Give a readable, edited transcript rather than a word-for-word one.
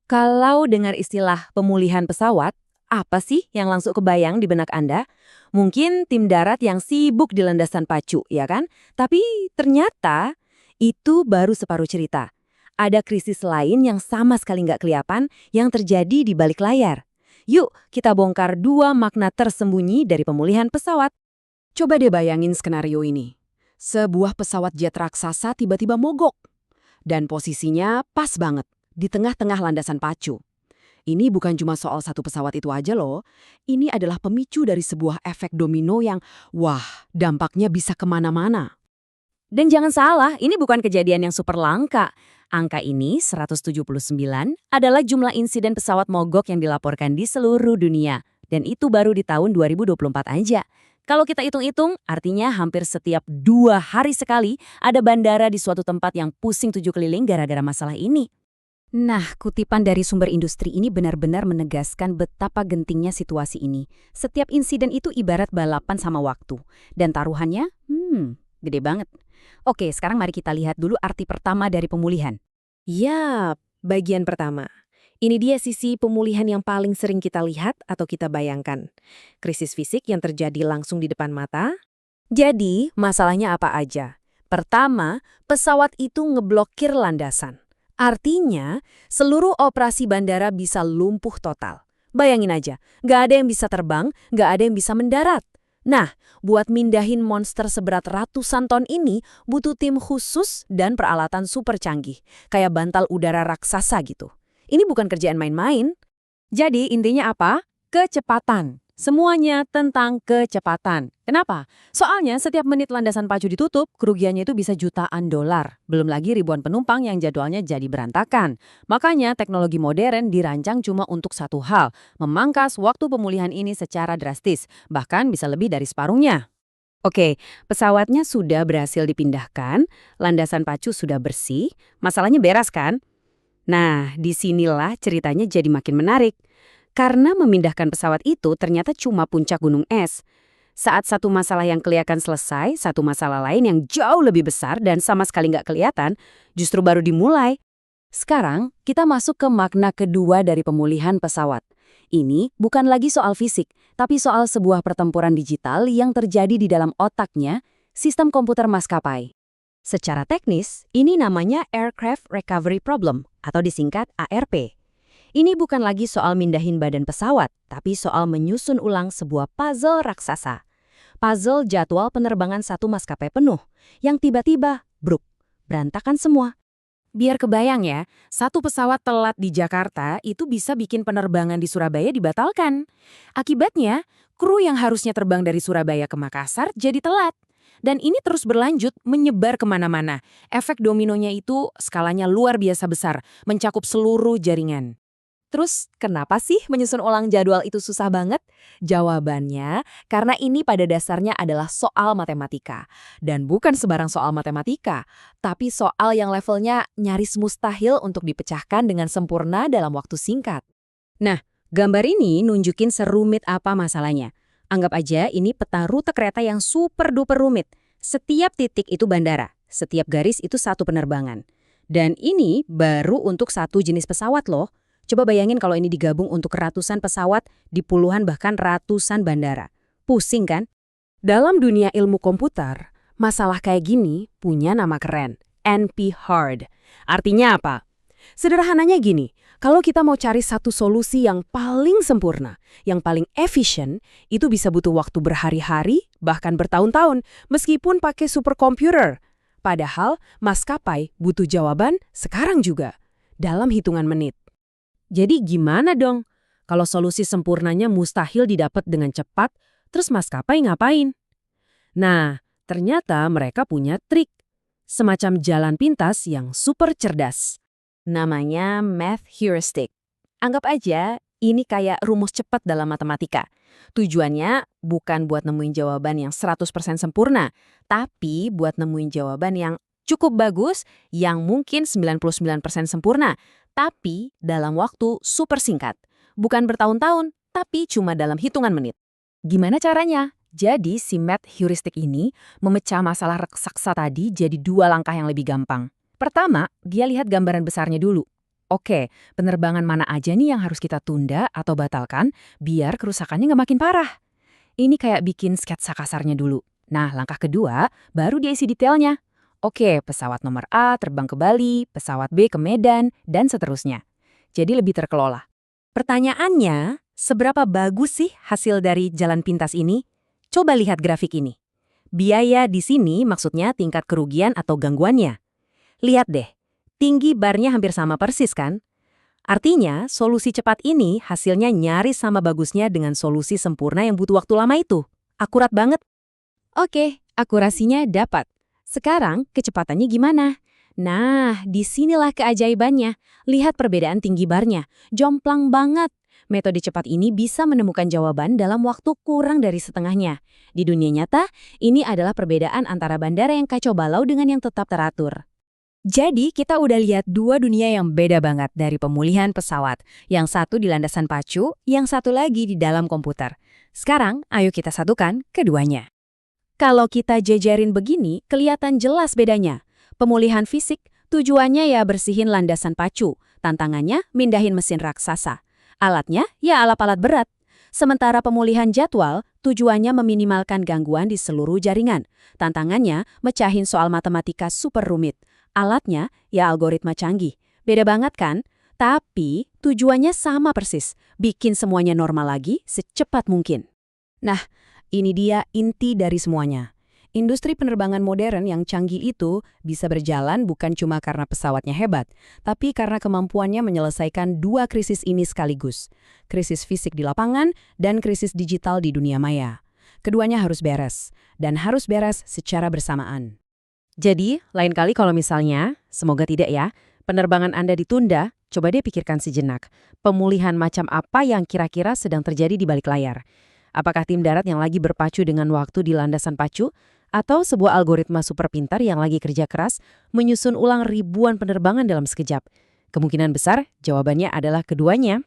Kalau dengar istilah pemulihan pesawat, apa sih yang langsung kebayang di benak Anda? Mungkin tim darat yang sibuk di landasan pacu, ya kan? Tapi ternyata itu baru separuh cerita. Ada krisis lain yang sama sekali nggak kelihatan yang terjadi di balik layar. Yuk, kita bongkar dua makna tersembunyi dari pemulihan pesawat. Coba deh bayangin skenario ini. Sebuah pesawat jet raksasa tiba-tiba mogok. Dan posisinya pas banget, di tengah-tengah landasan pacu. Ini bukan cuma soal satu pesawat itu aja loh. Ini adalah pemicu dari sebuah efek domino yang, wah, dampaknya bisa kemana-mana. Dan jangan salah, ini bukan kejadian yang super langka. Angka ini, 179, adalah jumlah insiden pesawat mogok yang dilaporkan di seluruh dunia. Dan itu baru di tahun 2024 aja. Kalau kita hitung-hitung, artinya hampir setiap 2 hari sekali ada bandara di suatu tempat yang pusing 7 keliling gara-gara masalah ini. Nah, kutipan dari sumber industri ini benar-benar menegaskan betapa gentingnya situasi ini. Setiap insiden itu ibarat balapan sama waktu. Dan taruhannya, gede banget. Oke, sekarang mari kita lihat dulu arti pertama dari pemulihan. Ya, bagian pertama. Ini dia sisi pemulihan yang paling sering kita lihat atau kita bayangkan. Krisis fisik yang terjadi langsung di depan mata. Jadi, masalahnya apa aja? Pertama, pesawat itu ngeblokir landasan. Artinya, seluruh operasi bandara bisa lumpuh total. Bayangin aja, nggak ada yang bisa terbang, nggak ada yang bisa mendarat. Nah, buat mindahin monster seberat ratusan ton ini, butuh tim khusus dan peralatan super canggih, kayak bantal udara raksasa gitu. Ini bukan kerjaan main-main. Jadi, intinya apa? Kecepatan. Semuanya tentang kecepatan. Kenapa? Soalnya setiap menit landasan pacu ditutup, kerugiannya itu bisa jutaan dolar. Belum lagi ribuan penumpang yang jadwalnya jadi berantakan. Makanya teknologi modern dirancang cuma untuk satu hal, memangkas waktu pemulihan ini secara drastis, bahkan bisa lebih dari separuhnya. Oke, pesawatnya sudah berhasil dipindahkan, landasan pacu sudah bersih, masalahnya beres kan? Nah, disinilah ceritanya jadi makin menarik. Karena memindahkan pesawat itu ternyata cuma puncak gunung es. Saat satu masalah yang kelihatan selesai, satu masalah lain yang jauh lebih besar dan sama sekali nggak kelihatan, justru baru dimulai. Sekarang, kita masuk ke makna kedua dari pemulihan pesawat. Ini bukan lagi soal fisik, tapi soal sebuah pertempuran digital yang terjadi di dalam otaknya, sistem komputer maskapai. Secara teknis, ini namanya Aircraft Recovery Problem, atau disingkat ARP. Ini bukan lagi soal mindahin badan pesawat, tapi soal menyusun ulang sebuah puzzle raksasa. Puzzle jadwal penerbangan satu maskapai penuh, yang tiba-tiba, bruk, berantakan semua. Biar kebayang ya, satu pesawat telat di Jakarta itu bisa bikin penerbangan di Surabaya dibatalkan. Akibatnya, kru yang harusnya terbang dari Surabaya ke Makassar jadi telat. Dan ini terus berlanjut, menyebar kemana-mana. Efek dominonya itu skalanya luar biasa besar, mencakup seluruh jaringan. Terus, kenapa sih menyusun ulang jadwal itu susah banget? Jawabannya, karena ini pada dasarnya adalah soal matematika. Dan bukan sembarang soal matematika, tapi soal yang levelnya nyaris mustahil untuk dipecahkan dengan sempurna dalam waktu singkat. Nah, gambar ini nunjukin serumit apa masalahnya. Anggap aja ini peta rute kereta yang super duper rumit. Setiap titik itu bandara, setiap garis itu satu penerbangan. Dan ini baru untuk satu jenis pesawat loh. Coba bayangin kalau ini digabung untuk ratusan pesawat di puluhan bahkan ratusan bandara. Pusing kan? Dalam dunia ilmu komputer, masalah kayak gini punya nama keren, NP-hard. Artinya apa? Sederhananya gini, kalau kita mau cari satu solusi yang paling sempurna, yang paling efisien, itu bisa butuh waktu berhari-hari, bahkan bertahun-tahun, meskipun pakai superkomputer. Padahal maskapai butuh jawaban sekarang juga, dalam hitungan menit. Jadi gimana dong? Kalau solusi sempurnanya mustahil didapat dengan cepat, terus maskapai ngapain? Nah, ternyata mereka punya trik. Semacam jalan pintas yang super cerdas. Namanya math heuristic. Anggap aja ini kayak rumus cepat dalam matematika. Tujuannya bukan buat nemuin jawaban yang 100% sempurna, tapi buat nemuin jawaban yang cukup bagus, yang mungkin 99% sempurna, tapi dalam waktu super singkat. Bukan bertahun-tahun, tapi cuma dalam hitungan menit. Gimana caranya? Jadi si math heuristic ini memecah masalah raksasa tadi jadi 2 langkah yang lebih gampang. Pertama, dia lihat gambaran besarnya dulu. Oke, penerbangan mana aja nih yang harus kita tunda atau batalkan biar kerusakannya nggak makin parah? Ini kayak bikin sketsa kasarnya dulu. Nah, langkah kedua, baru dia isi detailnya. Oke, pesawat nomor A terbang ke Bali, pesawat B ke Medan, dan seterusnya. Jadi lebih terkelola. Pertanyaannya, seberapa bagus sih hasil dari jalan pintas ini? Coba lihat grafik ini. Biaya di sini maksudnya tingkat kerugian atau gangguannya. Lihat deh, tinggi barnya hampir sama persis kan? Artinya, solusi cepat ini hasilnya nyaris sama bagusnya dengan solusi sempurna yang butuh waktu lama itu. Akurat banget. Oke, akurasinya dapat. Sekarang, kecepatannya gimana? Nah, disinilah keajaibannya. Lihat perbedaan tinggi barnya. Jomplang banget. Metode cepat ini bisa menemukan jawaban dalam waktu kurang dari setengahnya. Di dunia nyata, ini adalah perbedaan antara bandara yang kacau balau dengan yang tetap teratur. Jadi, kita udah lihat dua dunia yang beda banget dari pemulihan pesawat. Yang satu di landasan pacu, yang satu lagi di dalam komputer. Sekarang, ayo kita satukan keduanya. Kalau kita jejerin begini, kelihatan jelas bedanya. Pemulihan fisik, tujuannya ya bersihin landasan pacu. Tantangannya, mindahin mesin raksasa. Alatnya, ya alat-alat berat. Sementara pemulihan jadwal, tujuannya meminimalkan gangguan di seluruh jaringan. Tantangannya, mecahin soal matematika super rumit. Alatnya, ya algoritma canggih. Beda banget kan? Tapi, tujuannya sama persis. Bikin semuanya normal lagi secepat mungkin. Nah, ini dia inti dari semuanya. Industri penerbangan modern yang canggih itu bisa berjalan bukan cuma karena pesawatnya hebat, tapi karena kemampuannya menyelesaikan dua krisis ini sekaligus. Krisis fisik di lapangan dan krisis digital di dunia maya. Keduanya harus beres, dan harus beres secara bersamaan. Jadi, lain kali kalau misalnya, semoga tidak ya, penerbangan Anda ditunda, coba deh pikirkan sejenak. Pemulihan macam apa yang kira-kira sedang terjadi di balik layar? Apakah tim darat yang lagi berpacu dengan waktu di landasan pacu? Atau sebuah algoritma super pintar yang lagi kerja keras menyusun ulang ribuan penerbangan dalam sekejap? Kemungkinan besar jawabannya adalah keduanya.